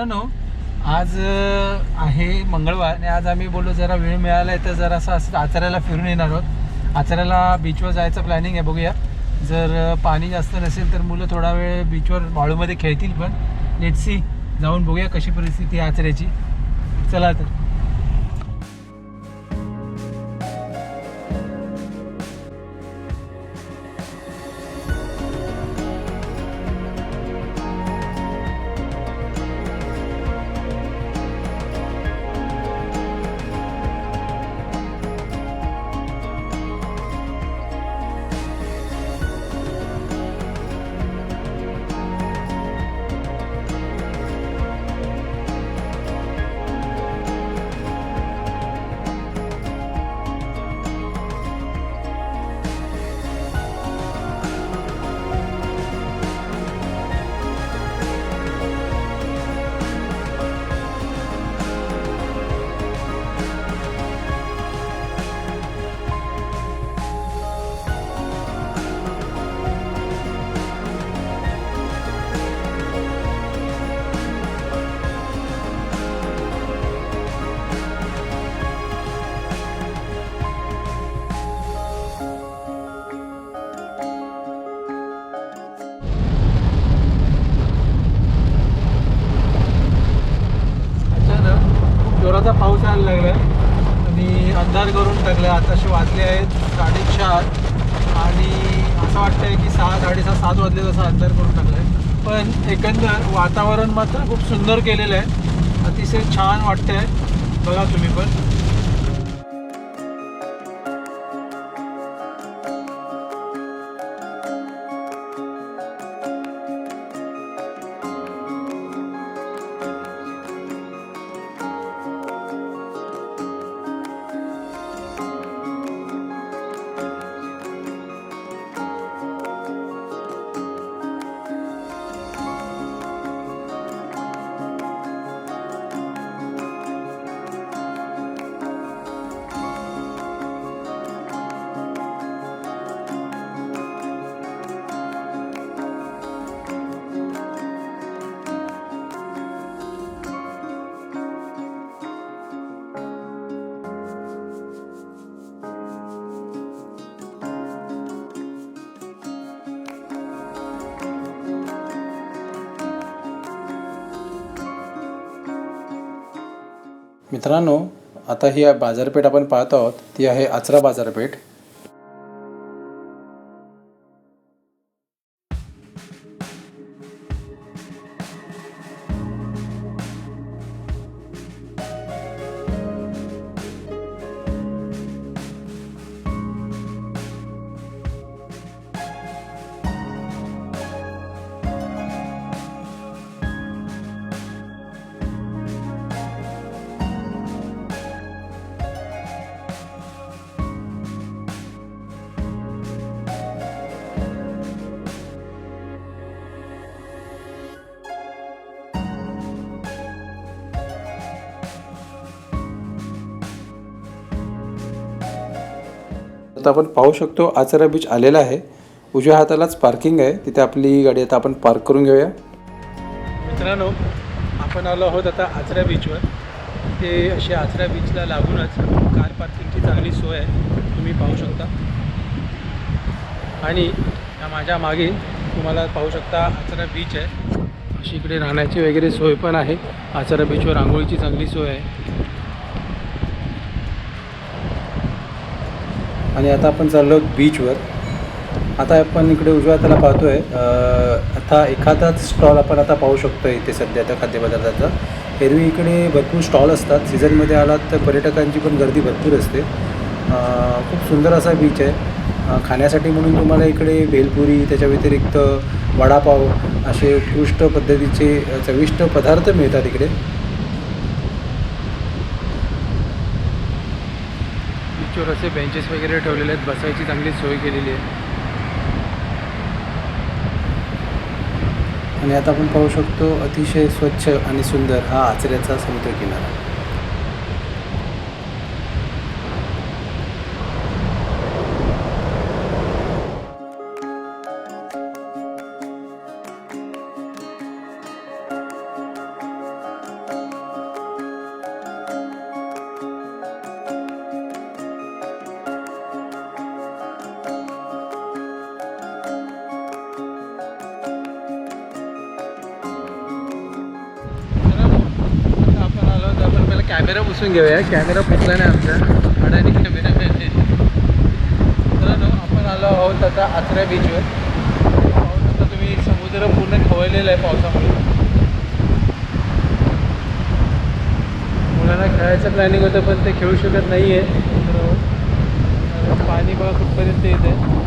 मित्रांनो, आज आहे मंगळवार आणि आज आम्ही बोललो जरा वेळ मिळाला आहे तर जरा असं आचऱ्याला फिरून येणार आहोत. आचऱ्याला बीचवर जायचं प्लॅनिंग आहे, बघूया. जर पाणी जास्त नसेल तर मुलं थोडा वेळ बीचवर वाळूमध्ये खेळतील, पण लेट्स सी, जाऊन बघूया कशी परिस्थिती आहे आचऱ्याची. चला तर. जोराचा पाऊस यायला लागला आणि अंधार करून टाकला. आताशी वाजले आहेत 4:30 आणि असं वाटतं आहे की 6, 6:30, 7 वाजले तसं अंधार करून टाकला आहे. पण एकंदर वातावरण मात्र खूप सुंदर केलेलं आहे, अतिशय छान वाटतं आहे. बघा तुम्ही पण. मित्रांनो, आता ही बाजारपेठ आपण पाहत आहोत, ती आहे आचरा बाजारपेठ. आता आपण पाहू शकतो आचरा बीच आलेला आहे. उजव्या हातालाच पार्किंग आहे, तिथे आपली गाडी आता आपण पार्क करून घेऊया. मित्रांनो, आपण आलो आहोत आता आचरा बीचवर. ते अशी आचरा बीचला लागूनच कार पार्किंगची चांगली सोय आहे, तुम्ही पाहू शकता. आणि माझ्या मागे तुम्हाला पाहू शकता आचरा बीच आहे. अशी इकडे राहण्याची वगैरे सोय पण आहे. आचरा बीचवर आंघोळीची चांगली सोय आहे. आणि आता आपण चाललो बीचवर. आता आपण इकडे उजव्या हाताला पाहतो आहे, आता एखादाच स्टॉल आपण आता पाहू शकतो इथे सध्या त्या खाद्यपदार्थाचा. एरवी इकडे भरपूर स्टॉल असतात. सीझनमध्ये आलात तर पर्यटकांची पण गर्दी भरपूर असते. खूप सुंदर असा बीच आहे. खाण्यासाठी म्हणून तुम्हाला इकडे भेलपुरी, त्याच्या व्यतिरिक्त वडापाव असे उत्कृष्ट पद्धतीचे चविष्ट पदार्थ मिळतात इकडे. बीचवर असे बेंचेस वगैरे ठेवलेले आहेत, बसायची चांगली सोय केलेली आहे. आणि आता आपण पाहू शकतो अतिशय स्वच्छ आणि सुंदर हा आचऱ्याचा समुद्र किनारा. कॅमेरा पुसून घेऊया. कॅमेरा पुसला नाही आमचा, अडाणी कॅमेरा मिळते. मित्रांनो, आपण आलो आहोत आता आचरा बीचवर. पाहू शकता तुम्ही, समुद्र पूर्ण खवळलेला आहे पावसामुळे. मुलांना खेळायचं प्लॅनिंग होतं पण ते खेळू शकत नाही आहे. तर पाणी बघा कुठपर्यंत येत आहे.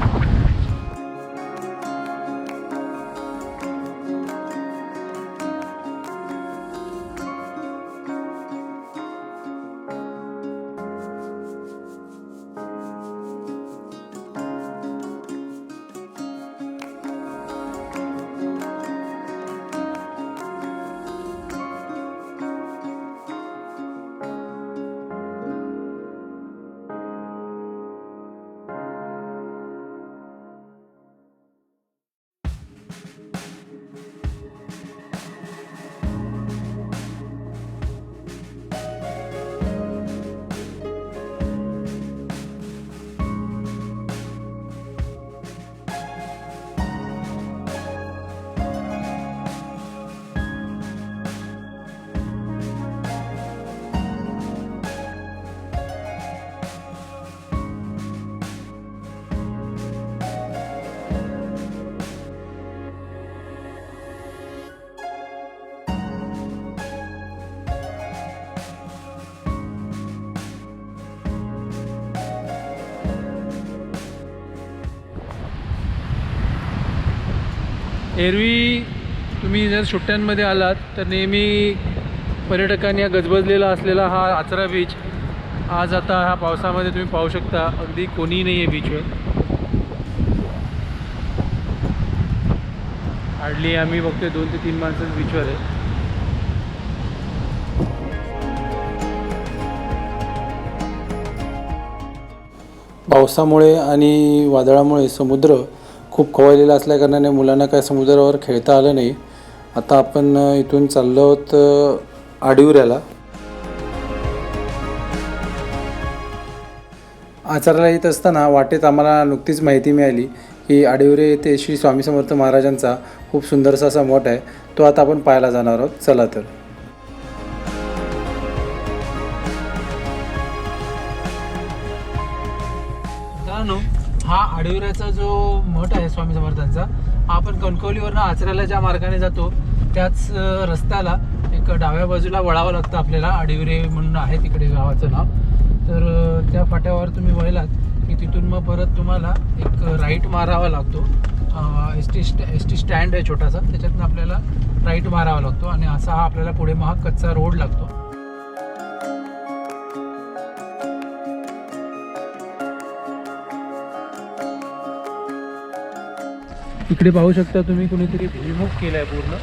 एरवी तुम्ही जर सुट्ट्यांमध्ये आलात तर नेहमी पर्यटकांनी गजबजलेला असलेला हा आचरा बीच आज आता ह्या पावसामध्ये तुम्ही पाहू शकता, अगदी कोणी नाही आहे बीचवर. हार्डली आम्ही बघतोय 2 ते 3 माणसंच बीचवर आहे. पावसामुळे आणि वादळामुळे समुद्र खूप खवळलेला असल्याकारणाने मुलांना काय समुद्रावर खेळता आलं नाही. आता आपण इथून चाललो आहोत आडिवऱ्याला. आचराला येत असताना वाटेत आम्हाला नुकतीच माहिती मिळाली की आडिवरे येथे श्री स्वामी समर्थ महाराजांचा खूप सुंदरसा असा मठ आहे. तो आता आपण पाहायला जाणार आहोत. चला तर. हा आडिवऱ्याचा जो मठ आहे स्वामी समर्थांचा, हा आपण कणकवलीवरनं आचऱ्याला ज्या मार्गाने जातो त्याच रस्त्याला एक डाव्या बाजूला वळावं लागतं आपल्याला. आडिवरे म्हणून आहे तिकडे गावाचं नाव. तर त्या फाट्यावर तुम्ही वळलात की तिथून मग परत तुम्हाला एक राईट मारावा लागतो. एस टी स्टँड आहे छोटासा, त्याच्यातून आपल्याला राईट मारावा लागतो आणि असा हा आपल्याला पुढे मग हा कच्चा रोड लागतो. इकडे पाहू शकता तुम्ही, कुणीतरी भुईमुग केलाय पूर्ण.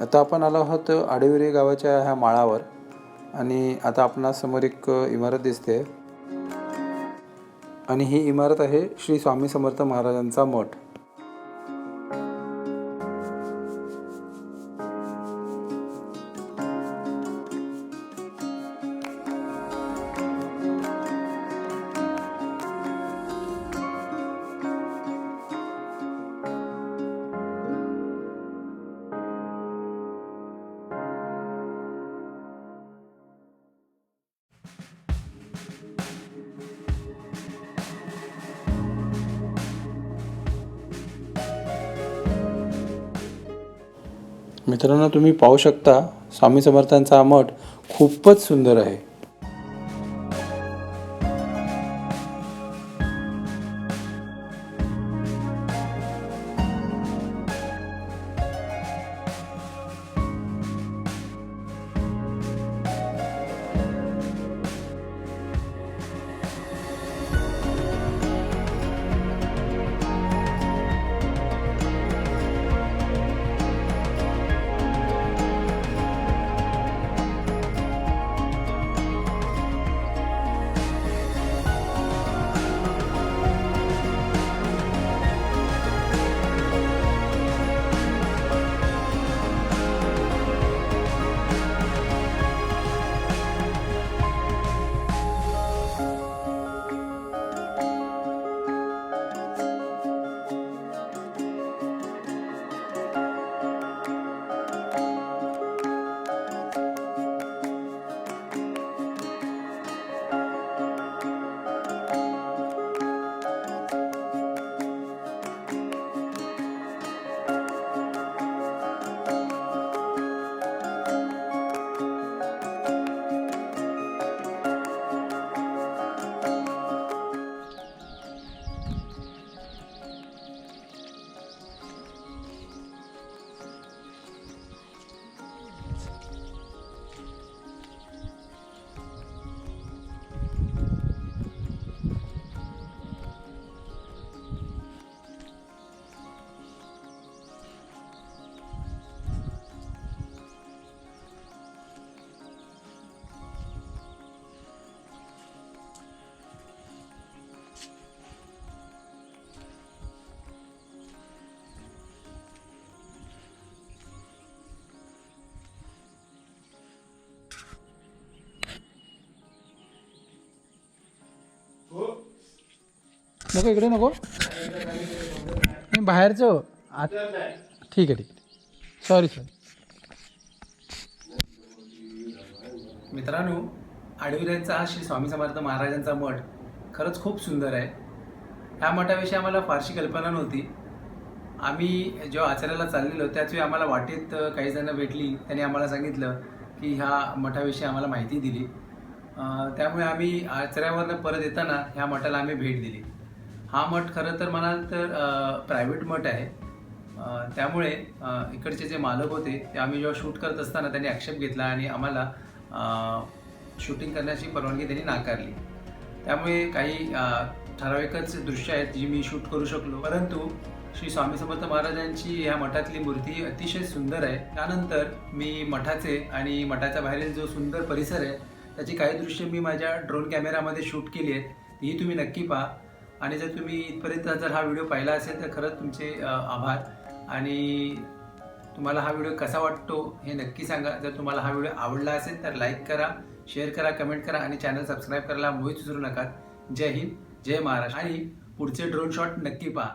आता आपण आलो आहोत आडिवरे गावाच्या ह्या माळावर आणि आता आपणास समोर एक इमारत दिसते आणि ही इमारत आहे श्री स्वामी समर्थ महाराजांचा मठ. मित्रांनो, तुम्ही पाहू शकता स्वामी समर्थांचा हा मठ खूपच सुंदर आहे. नको इकडे नको नाही बाहेरचं आत ठीक आहे सॉरी मित्रांनो, आडविरांचा हा श्री स्वामी समर्थ महाराजांचा मठ खरंच खूप सुंदर आहे. ह्या मठाविषयी आम्हाला फारशी कल्पना नव्हती. आम्ही जेव्हा आचऱ्याला चाललेलो त्याचवेळी आम्हाला वाटेत काही जण भेटली. त्यांनी आम्हाला सांगितलं की ह्या मठाविषयी आम्हाला माहिती दिली. त्यामुळे आम्ही आचऱ्यावरनं परत येताना ह्या मठाला आम्ही भेट दिली. हा मठ खरं तर म्हणाल तर प्रायव्हेट मठ आहे. त्यामुळे इकडचे जे मालक होते ते आम्ही जेव्हा शूट करत असताना त्यांनी आक्षेप घेतला आणि आम्हाला शूटिंग करण्याची परवानगी त्यांनी नाकारली. त्यामुळे काही ठराविकच दृश्य आहेत जी मी शूट करू शकलो. परंतु श्री स्वामी समर्थ महाराजांची ह्या मठातली मूर्ती अतिशय सुंदर आहे. त्यानंतर मी मठाचे आणि मठाच्या बाहेरील जो सुंदर परिसर आहे त्याची काही दृश्य मी माझ्या ड्रोन कॅमेरामध्ये शूट केली आहेत. ही तुम्ही नक्की पहा. आणि जर तुम्ही इथपर्यंत जर हा व्हिडिओ पाहिला असेल तर खरंच तुमचे आभार. आणि तुम्हाला हा व्हिडिओ कसा वाटतो हे नक्की सांगा. जर तुम्हाला हा व्हिडिओ आवडला असेल तर लाईक करा, शेअर करा, कमेंट करा आणि चॅनल सबस्क्राईब करायला मुळीच विसरू नका. जय हिंद, जय महाराष्ट्र आणि पुढचे ड्रोन शॉट नक्की पहा.